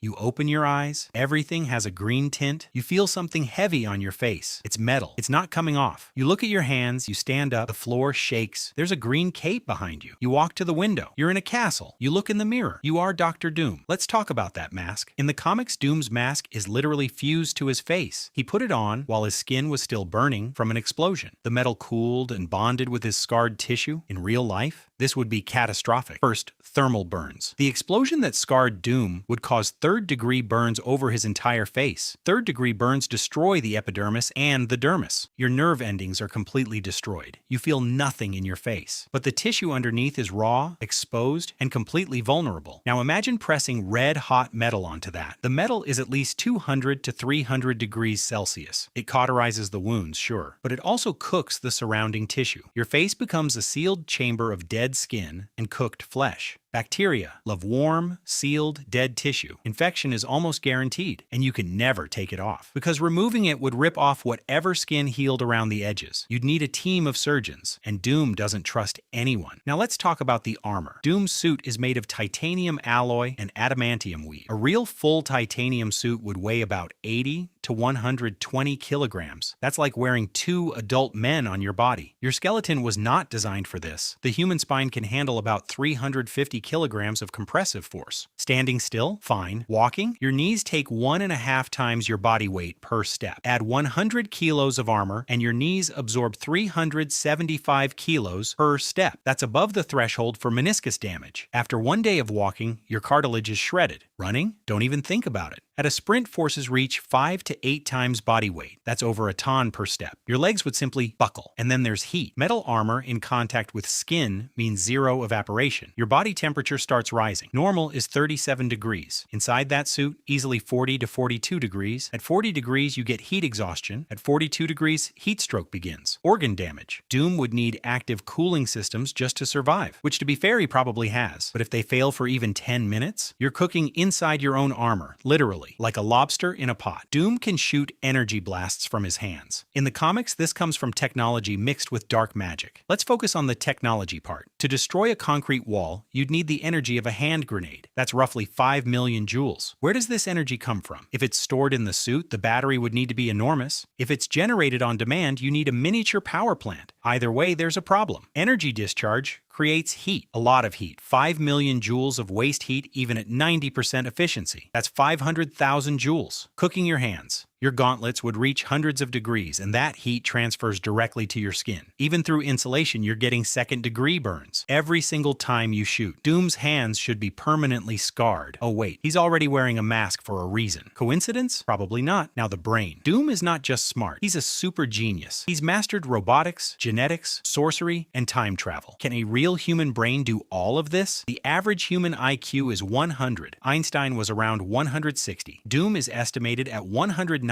You open your eyes, everything has a green tint. You feel something heavy on your face. It's metal. It's not coming off. You look at your hands, you stand up, the floor shakes. There's a green cape behind you. You walk to the window. You're in a castle. You look in the mirror. You are Dr. Doom. Let's talk about that mask. In the comics, Doom's mask is literally fused to his face. He put it on while his skin was still burning from an explosion. The metal cooled and bonded with his scarred tissue. In real life, this would be catastrophic. First, thermal burns. The explosion that scarred Doom would cause third-degree burns over his entire face. Third-degree burns destroy the epidermis and the dermis. Your nerve endings are completely destroyed. You feel nothing in your face. But the tissue underneath is raw, exposed, and completely vulnerable. Now imagine pressing red-hot metal onto that. The metal is at least 200 to 300 degrees Celsius. It cauterizes the wounds, sure, but it also cooks the surrounding tissue. Your face becomes a sealed chamber of dead skin and cooked flesh. Bacteria love warm, sealed, dead tissue. Infection is almost guaranteed, and you can never take it off, because removing it would rip off whatever skin healed around the edges. You'd need a team of surgeons, and Doom doesn't trust anyone. Now let's talk about the armor. Doom's suit is made of titanium alloy and adamantium weave. A real full titanium suit would weigh about 80 to 120 kilograms. That's like wearing 2 adult men on your body. Your skeleton was not designed for this. The human spine can handle about 350 kilograms of compressive force. Standing still? Fine. Walking? Your knees take 1.5 times your body weight per step. Add 100 kilos of armor and your knees absorb 375 kilos per step. That's above the threshold for meniscus damage. After 1 day of walking, your cartilage is shredded. Running? Don't even think about it. At a sprint, forces reach 5 to 8 times body weight. That's over a ton per step. Your legs would simply buckle. And then there's heat. Metal armor in contact with skin means zero evaporation. Your body temperature starts rising. Normal is 37 degrees. Inside that suit, easily 40 to 42 degrees. At 40 degrees, you get heat exhaustion. At 42 degrees, heat stroke begins. Organ damage. Doom would need active cooling systems just to survive, which to be fair, he probably has. But if they fail for even 10 minutes, you're cooking inside your own armor, literally, like a lobster in a pot. Doom can shoot energy blasts from his hands. In the comics, this comes from technology mixed with dark magic. Let's focus on the technology part. To destroy a concrete wall, you'd need the energy of a hand grenade. That's roughly 5 million joules. Where does this energy come from? If it's stored in the suit, the battery would need to be enormous. If it's generated on demand, you need a miniature power plant. Either way, there's a problem. Energy discharge creates heat, a lot of heat, 5 million joules of waste heat even at 90% efficiency. That's 500,000 joules. Cooking your hands. Your gauntlets would reach hundreds of degrees, and that heat transfers directly to your skin. Even through insulation, you're getting second-degree burns every single time you shoot. Doom's hands should be permanently scarred. Oh wait, he's already wearing a mask for a reason. Coincidence? Probably not. Now the brain. Doom is not just smart, he's a super genius. He's mastered robotics, genetics, sorcery, and time travel. Can a real human brain do all of this? The average human IQ is 100. Einstein was around 160. Doom is estimated at 198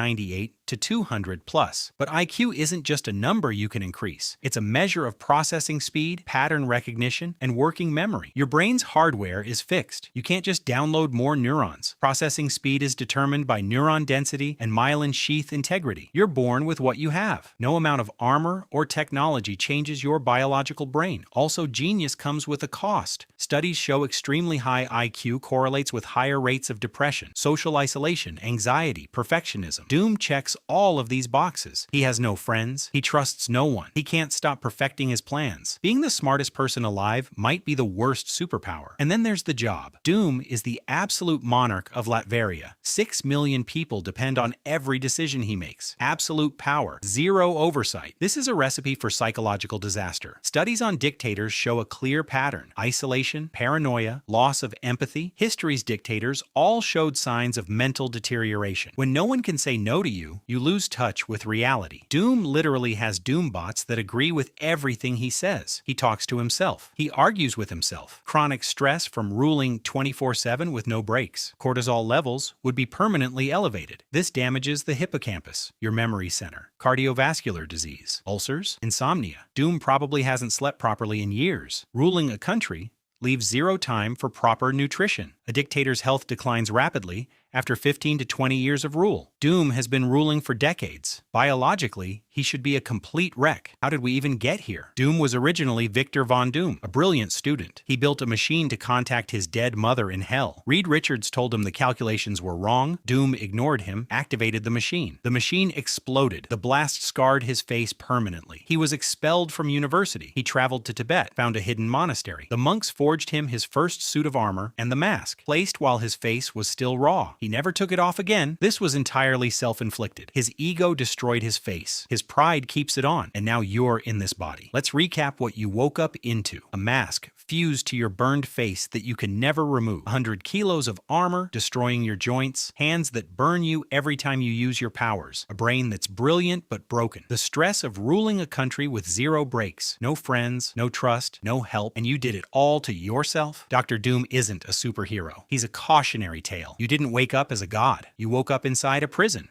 to 200 plus. But IQ isn't just a number you can increase. It's a measure of processing speed, pattern recognition, and working memory. Your brain's hardware is fixed. You can't just download more neurons. Processing speed is determined by neuron density and myelin sheath integrity. You're born with what you have. No amount of armor or technology changes your biological brain. Also, genius comes with a cost. Studies show extremely high IQ correlates with higher rates of depression, social isolation, anxiety, perfectionism. Doom checks all of these boxes. He has no friends. He trusts no one. He can't stop perfecting his plans. Being the smartest person alive might be the worst superpower. And then there's the job. Doom is the absolute monarch of Latveria. 6 million people depend on every decision he makes. Absolute power. Zero oversight. This is a recipe for psychological disaster. Studies on dictators show a clear pattern. Isolation, paranoia, loss of empathy. History's dictators all showed signs of mental deterioration. When no one can say no to you, you lose touch with reality. Doom literally has Doombots that agree with everything he says. He talks to himself. He argues with himself. Chronic stress from ruling 24/7 with no breaks. Cortisol levels would be permanently elevated. This damages the hippocampus, your memory center. Cardiovascular disease, ulcers, insomnia. Doom probably hasn't slept properly in years. Ruling a country leaves zero time for proper nutrition. A dictator's health declines rapidly after 15 to 20 years of rule. Doom has been ruling for decades. Biologically, he should be a complete wreck. How did we even get here? Doom was originally Victor Von Doom, a brilliant student. He built a machine to contact his dead mother in hell. Reed Richards told him the calculations were wrong. Doom ignored him, activated the machine. The machine exploded. The blast scarred his face permanently. He was expelled from university. He traveled to Tibet, found a hidden monastery. The monks forged him his first suit of armor and the mask, placed while his face was still raw. He never took it off again. This was entirely self-inflicted. His ego destroyed his face. His pride keeps it on, and now you're in this body. Let's recap what you woke up into. A mask fused to your burned face that you can never remove. 100 kilos of armor destroying your joints. Hands that burn you every time you use your powers. A brain that's brilliant but broken. The stress of ruling a country with zero breaks. No friends, no trust, no help, and you did it all to yourself? Dr. Doom isn't a superhero. He's a cautionary tale. You didn't wake up as a god. You woke up inside a prison.